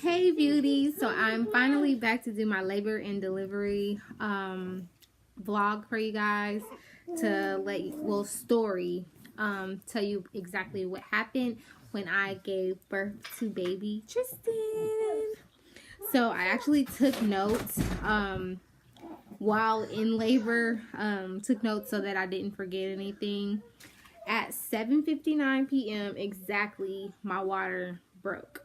Hey beauty, so I'm finally back to do my labor and delivery vlog for you guys to let you, well, story, tell you exactly what happened when I gave birth to baby Tristen. So I actually took notes while in labor, took notes so that I didn't forget anything. At 7:59 p.m. exactly, my water broke.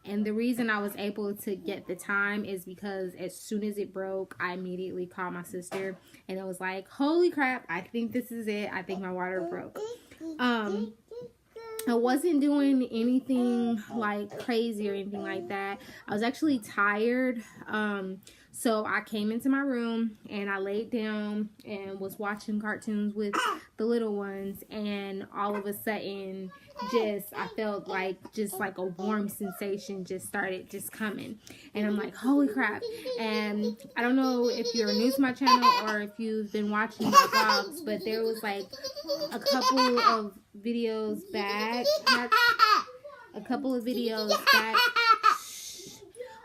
And the reason I was able to get the time is because as soon as it broke, I immediately called my sister and it was like, holy crap, I think this is it. I think my water broke. I wasn't doing anything like crazy or anything like that. I was actually tired. So I came into my room and I laid down and was watching cartoons with the little ones, and all of a sudden I felt like a warm sensation just started coming, and I'm like, holy crap. And I don't know if you're new to my channel or if you've been watching my vlogs, but there was like a couple of videos back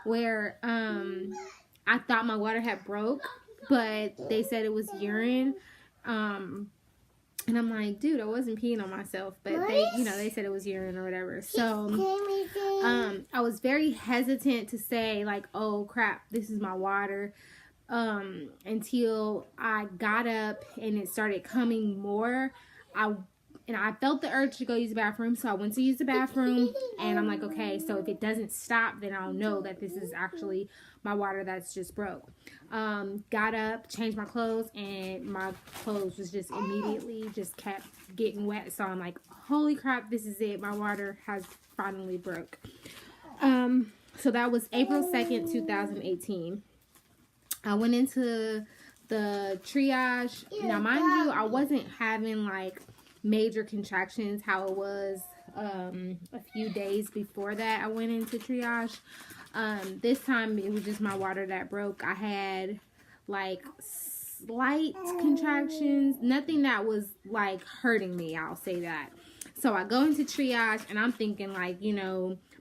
where I thought my water had broke, but they said it was urine. And I'm like, dude, I wasn't peeing on myself, but they said it was urine or whatever. So I was very hesitant to say like, oh crap, this is my water, until I got up and it started coming more. I felt the urge to go use the bathroom, so I went to use the bathroom, and I'm like, okay, so if it doesn't stop, then I'll know that this is actually my water that's just broke. Got up, changed my clothes, and my clothes was just immediately kept getting wet. So I'm like, holy crap, this is it. My water has finally broke. So that was April 2nd, 2018. I went into the triage. Now, mind you, I wasn't having like major contractions how it was a few days before that I went into triage. This time it was just my water that broke. I had like slight contractions, nothing that was like hurting me, I'll say that. So I go into triage and I'm thinking like,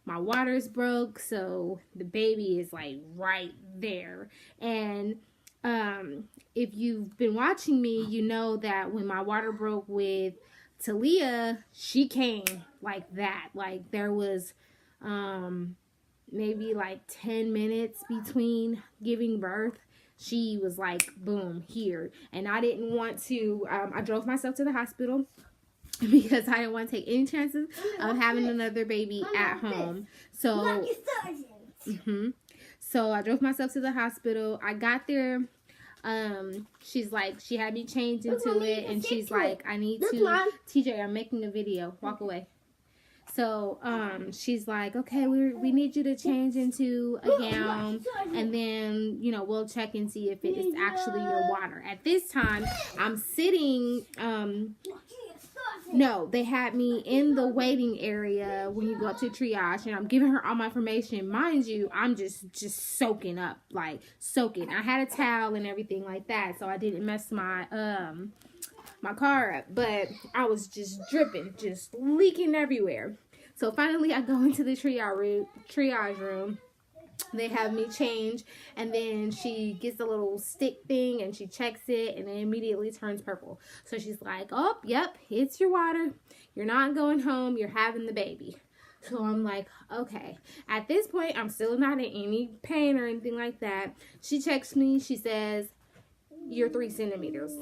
my water's broke, so the baby is like right there. And if you've been watching me, you know that when my water broke with Talia, she came like that. Like there was maybe like 10 minutes between giving birth. She was like, boom, here. And I didn't want to, I drove myself to the hospital because I didn't want to take any chances of having another baby at home. So, so I drove myself to the hospital. I got there. She's like, she had me change into it, and she's like, I need to, TJ, I'm making a video, walk away. So, she's like, okay, we need you to change into a gown, and then, we'll check and see if it is actually your water. At this time, I'm sitting, no, they had me in the waiting area when you go up to triage, and I'm giving her all my information. Mind you, I'm just soaking up, like soaking. I had a towel and everything like that, so I didn't mess my my car up, but I was just dripping, just leaking everywhere. So finally, I go into the triage room. They have me change, and then she gets a little stick thing and she checks it, and it immediately turns purple. So she's like, oh, yep, it's your water. You're not going home. You're having the baby. So I'm like, okay. At this point, I'm still not in any pain or anything like that. She checks me. She says, you're 3 centimeters.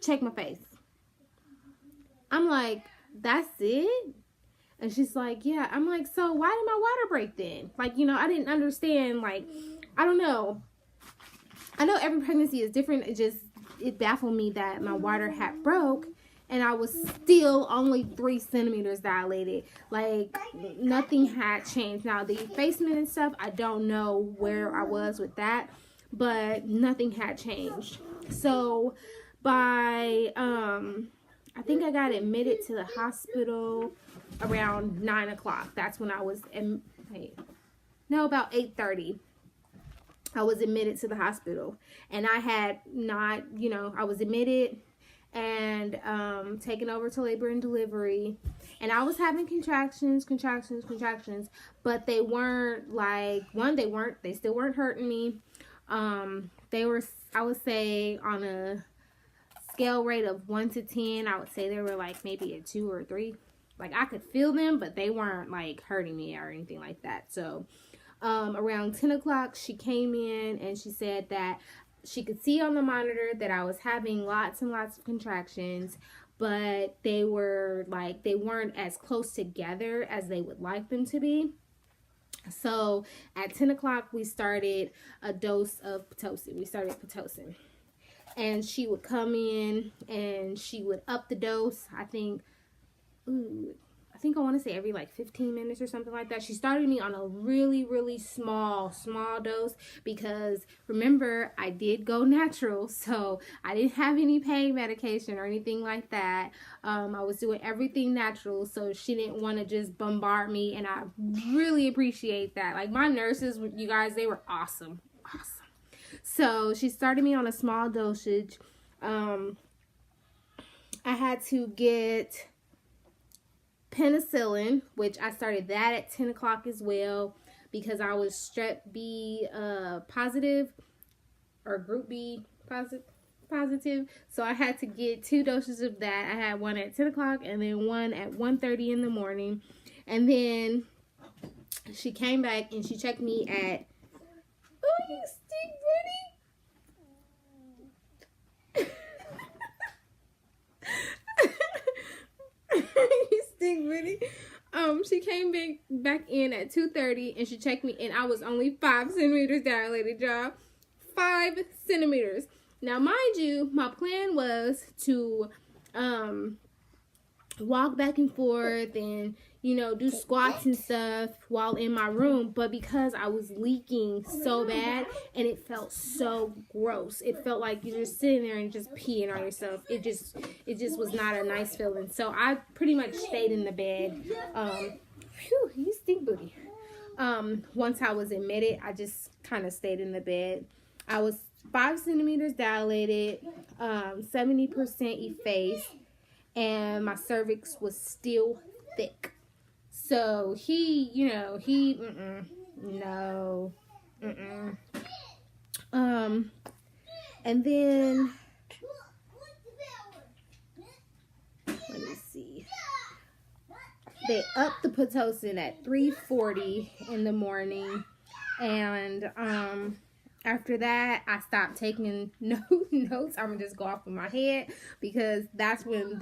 Check my face. I'm like, that's it? And she's like, yeah. I'm like, so why did my water break then? Like, I didn't understand. Like, I don't know. I know every pregnancy is different. It baffled me that my water had broke and I was still only 3 centimeters dilated. Like, nothing had changed. Now, the effacement and stuff, I don't know where I was with that, but nothing had changed. So, by, I think I got admitted to the hospital around 9 o'clock. That's when I was about 8:30. I was admitted to the hospital, and I had not, I was admitted, and taken over to labor and delivery. And I was having contractions, but they weren't like, they still weren't hurting me. They were, I would say, on a scale rate of 1 to 10, I would say they were like maybe a 2 or 3. Like, I could feel them, but they weren't like hurting me or anything like that. So around 10 o'clock, she came in and she said that she could see on the monitor that I was having lots and lots of contractions, but they weren't as close together as they would like them to be. So at 10 o'clock, we started a dose of Pitocin. We started Pitocin. And she would come in and she would up the dose. I think I want to say every like 15 minutes or something like that. She started me on a really, really small dose because remember, I did go natural. So I didn't have any pain medication or anything like that. I was doing everything natural. So she didn't want to just bombard me. And I really appreciate that. Like, my nurses, you guys, they were awesome. So she started me on a small dosage. I had to get penicillin, which I started that at 10 o'clock as well because I was strep B positive, or group B positive. So I had to get 2 doses of that. I had one at 10 o'clock and then one at 1:30 in the morning. And then she came back and she checked me at, oh, you stink, buddy. You stink, buddy. She came back in at 2:30 and she checked me and I was only 5 centimeters dilated, y'all. 5 centimeters. Now, mind you, my plan was to walk back and forth and, you know, do squats and stuff while in my room, but because I was leaking so bad and it felt so gross, it felt like you're just sitting there and just peeing on yourself. It just was not a nice feeling. So I pretty much stayed in the bed. Phew, you stink, booty. Once I was admitted, I just kind of stayed in the bed. I was 5 centimeters dilated, 70% effaced, and my cervix was still thick. So and then, let me see. They upped the Pitocin at 3:40 in the morning, and after that, I stopped taking notes. I'm gonna just go off of my head because that's when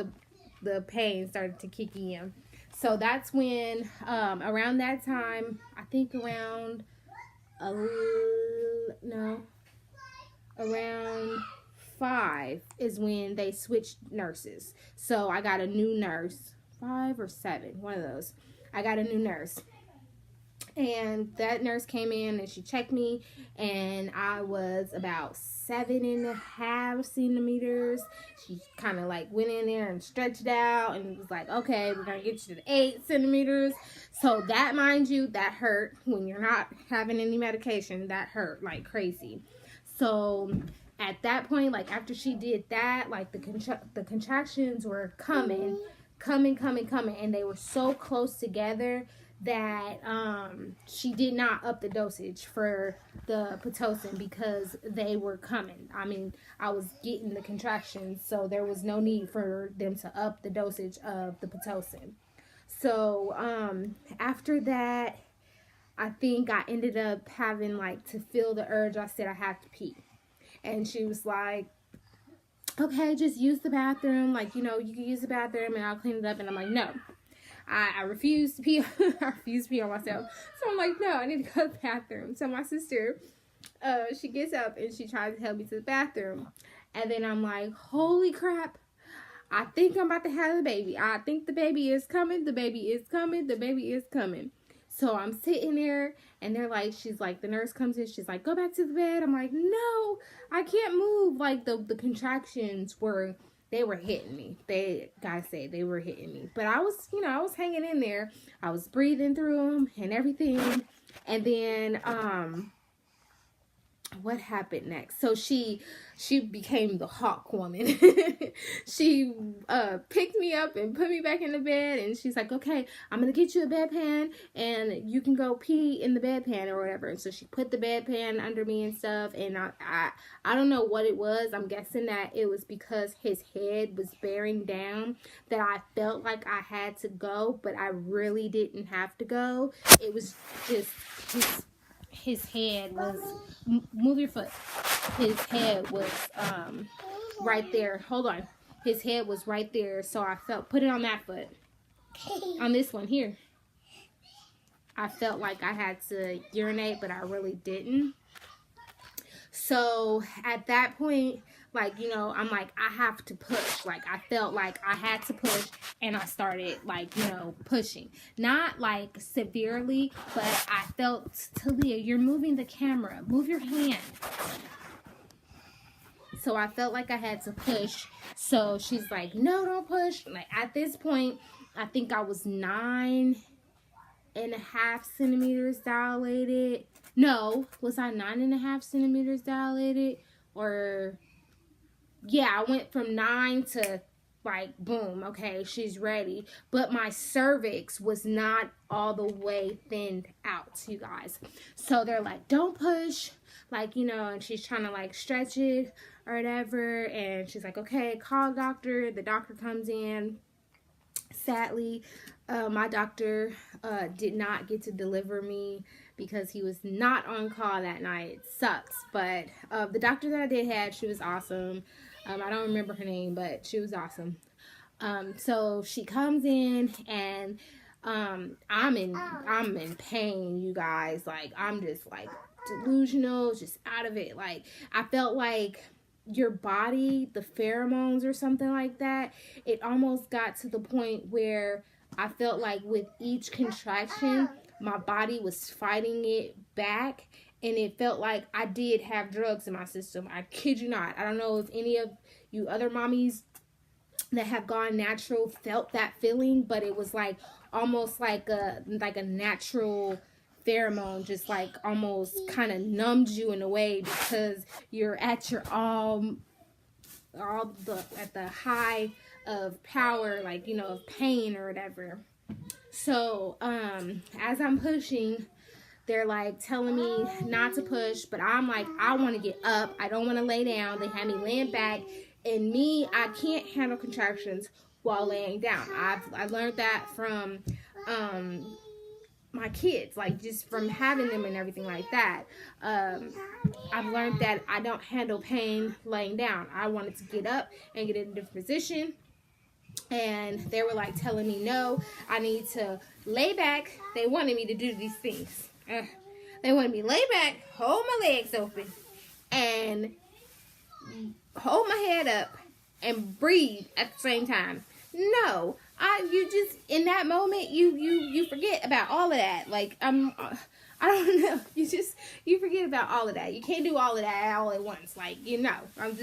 the pain started to kick in. So that's when, around that time, I think around 5 is when they switched nurses. So I got a new nurse, 5 or 7, one of those. I got a new nurse. And that nurse came in and she checked me and I was about 7.5 centimeters. She kind of like went in there and stretched out and was like, okay, we're going to get you to 8 centimeters. So that, mind you, that hurt. When you're not having any medication, that hurt like crazy. So at that point, like after she did that, like the contractions were coming, and they were so close together that she did not up the dosage for the Pitocin because they were coming. I mean, I was getting the contractions, so there was no need for them to up the dosage of the Pitocin. So after that, I think I ended up having like to feel the urge. I said I have to pee, and she was like, okay, just use the bathroom, like, you know, you can use the bathroom and I'll clean it up. And I'm like, no, I refuse to pee. I refuse to pee on myself. So I'm like, no, I need to go to the bathroom. So my sister, she gets up and she tries to help me to the bathroom. And then I'm like, holy crap, I think I'm about to have the baby. I think the baby is coming. The baby is coming. The baby is coming. So I'm sitting there and they're like, she's like, the nurse comes in, she's like, go back to the bed. I'm like, no, I can't move. Like the contractions were hitting me. They were hitting me. But I was, you know, I was hanging in there. I was breathing through them and everything. And then what happened next? So she became the hawk woman. She picked me up and put me back in the bed, and she's like, okay, I'm gonna get you a bedpan and you can go pee in the bedpan or whatever. And so she put the bedpan under me and stuff, and I don't know what it was. I'm guessing that it was because his head was bearing down that I felt like I had to go, but I really didn't have to go. It was just his head was, move your foot, his head was right there. Hold on, his head was right there, so I felt, put it on that foot, on this one here. I felt like I had to urinate, but I really didn't. So at that point, like, you know, I'm like, I have to push. Like, I felt like I had to push, and I started, like, you know, pushing. Not, like, severely, but I felt, Talia, you're moving the camera. Move your hand. So I felt like I had to push. So she's like, no, don't push. Like, at this point, I think I was 9.5 centimeters dilated. No, was I 9.5 centimeters dilated? Or, yeah, I went from 9 to, like, boom, okay, she's ready. But my cervix was not all the way thinned out, you guys. So they're like, don't push, like, you know, and she's trying to, like, stretch it or whatever. And she's like, okay, call a doctor. The doctor comes in. Sadly, my doctor did not get to deliver me because he was not on call that night. It sucks. But the doctor that I did have, she was awesome. I don't remember her name, but she was awesome. So she comes in, and I'm in pain, you guys. Like, I'm just, like, delusional, just out of it. Like, I felt like your body, the pheromones or something like that, it almost got to the point where I felt like with each contraction, my body was fighting it back, and it felt like I did have drugs in my system. I kid you not. I don't know if any of you other mommies that have gone natural felt that feeling, but it was like almost like a natural pheromone, just like almost kind of numbed you in a way, because you're at your at the high of power, like, you know, of pain or whatever. So as I'm pushing, they're like telling me not to push, but I'm like, I want to get up, I don't want to lay down. They had me laying back, and me, I can't handle contractions while laying down. I learned that from my kids, like, just from having them and everything like that. I've learned that I don't handle pain laying down. I wanted to get up and get in a different position, and they were like telling me, no, I need to lay back. They wanted me to do these things. They wanted me to lay back, hold my legs open, and hold my head up and breathe at the same time. No, you just, in that moment, you forget about all of that. Like, I don't know, you forget about all of that. You can't do all of that all at once. Like, you know, I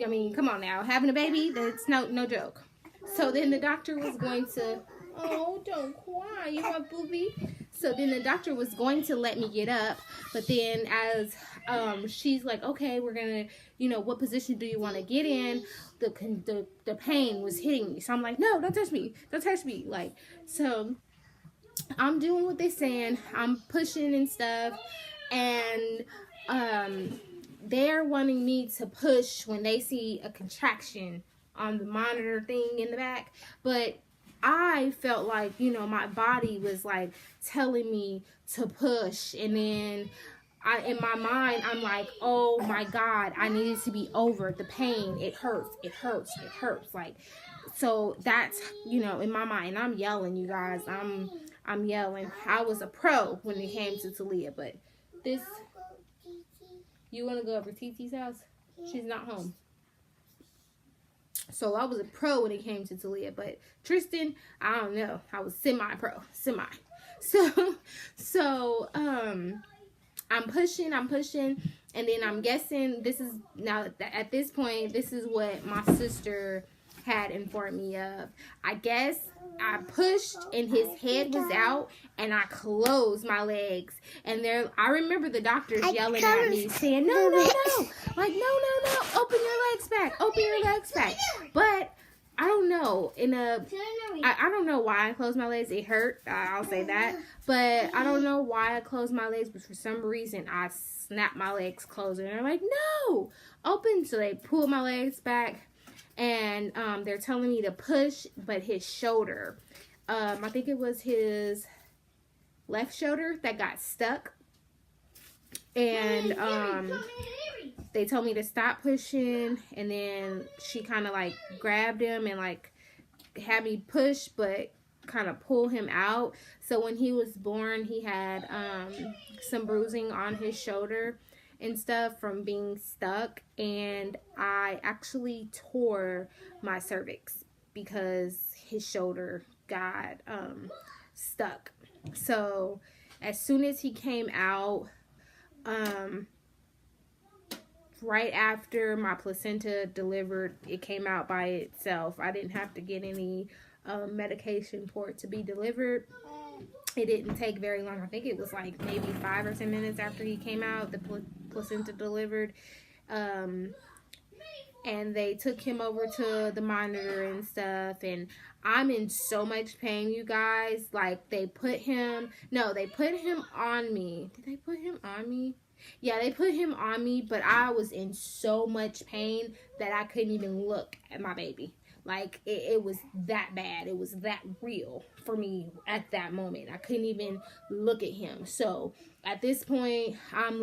mean, come on now, having a baby, that's no joke. So then the doctor was going to, oh, don't cry, you want booby? So then the doctor was going to let me get up, but then as she's like, okay, we're gonna, you know, what position do you want to get in? The pain was hitting me, so I'm like, no, don't touch me, like, so I'm doing what they're saying, I'm pushing and stuff, and they're wanting me to push when they see a contraction on the monitor thing in the back, but I felt like, you know, my body was like telling me to push, and then in my mind, I'm like, oh my God, I need it to be over. The pain, it hurts. Like, so that's, you know, in my mind, I'm yelling, you guys, I'm yelling. I was a pro when it came to Talia, but this, you want to go over to TT's house? She's not home. So I was a pro when it came to Talia, but Tristen, I don't know. I was semi-pro. So I'm pushing, and then I'm guessing this is, now at this point, this is what my sister had informed me of. I guess I pushed and his head was out, and I closed my legs. And I remember the doctors yelling at me, saying, no, like, no, open your legs back, But I don't know. I don't know why I closed my legs. It hurt. I'll say that. But I don't know why I closed my legs. But for some reason, I snapped my legs closed. And they're like, no, open. So they pulled my legs back. And they're telling me to push. But his shoulder, I think it was his left shoulder that got stuck. And they told me to stop pushing, and then she kind of like grabbed him and like had me push but kind of pull him out. So when he was born, he had some bruising on his shoulder and stuff from being stuck, and I actually tore my cervix because his shoulder got stuck. So as soon as he came out, right after my placenta delivered, it came out by itself. I didn't have to get any medication for it to be delivered. It didn't take very long. I think it was like maybe 5 or 10 minutes after he came out, the placenta delivered. And they took him over to the monitor and stuff, and I'm in so much pain, you guys. Like, they put him on me. Did they put him on me? Yeah, they put him on me, but I was in so much pain that I couldn't even look at my baby. Like, it was that bad. It was that real for me at that moment. I couldn't even look at him. So, at this point, I'm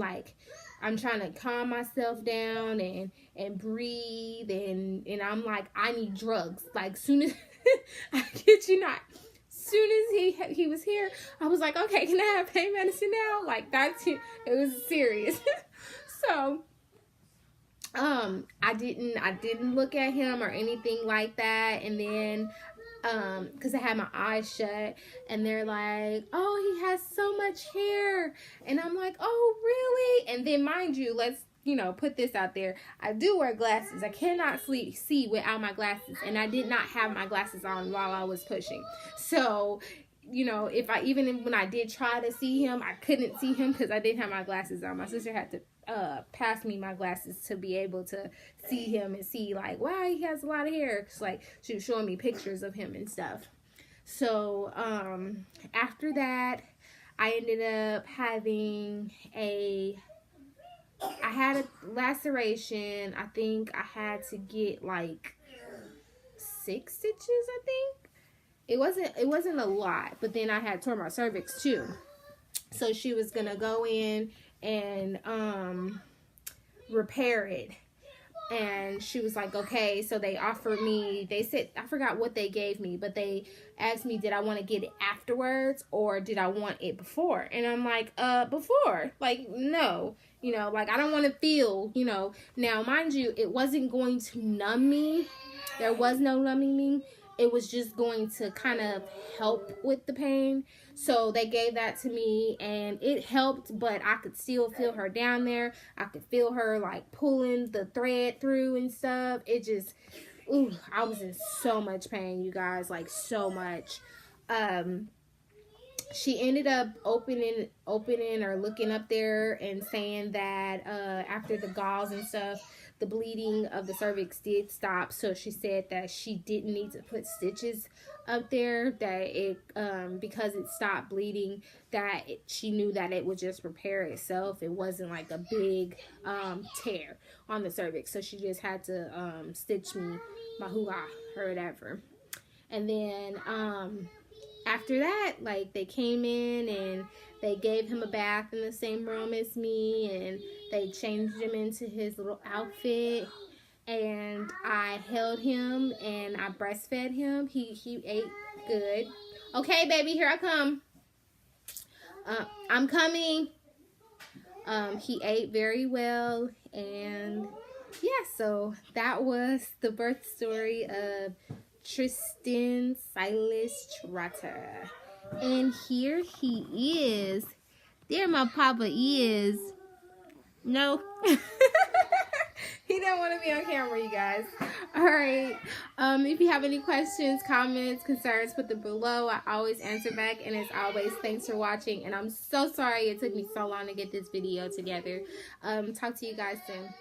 trying to calm myself down and breathe, and I'm like, I need drugs. Like, soon as, I kid you not, soon as he was here, I was like, okay, can I have pain medicine now? Like, it was serious. So, I didn't look at him or anything like that. And then, because I had my eyes shut, and they're like, oh, he has so much hair. And I'm like, oh, really? And then, mind you, let's, put this out there. I do wear glasses. I cannot see without my glasses. And I did not have my glasses on while I was pushing. So, even when I did try to see him, I couldn't see him because I didn't have my glasses on. My sister had to pass me my glasses to be able to see him and see, like, wow, he has a lot of hair. Cause, like, she was showing me pictures of him and stuff. So, after that, I ended up having I had a laceration. I think I had to get like 6 stitches, I think. It wasn't a lot, but then I had torn my cervix too. So she was gonna go in and repair it. And she was like, okay. So they offered me, they said, I forgot what they gave me, but they asked me, did I want to get it afterwards or did I want it before? And I'm like, before. Like, no. Like, I don't want to feel, Now, mind you, it wasn't going to numb me. There was no numbing me. It was just going to kind of help with the pain. So they gave that to me and it helped, but I could still feel her down there. I could feel her like pulling the thread through and stuff. It just, I was in so much pain, you guys, like so much. She ended up opening or looking up there and saying that after the gauze and stuff, the bleeding of the cervix did stop. So she said that she didn't need to put stitches up there, that it because it stopped bleeding, that she knew that it would just repair itself. It wasn't like a big tear on the cervix. So she just had to stitch me my hoo-ha or whatever. And then after that, like, they came in and they gave him a bath in the same room as me, and they changed him into his little outfit, and I held him and I breastfed him. He ate good. Okay, baby, here I come. I'm coming. He ate very well, and yeah, so that was the birth story of Tristen Silas Trotter. And here he is. There my papa is. No. He don't want to be on camera, you guys. All right. If you have any questions, comments, concerns, put them below. I always answer back. And as always, thanks for watching. And I'm so sorry it took me so long to get this video together. Talk to you guys soon.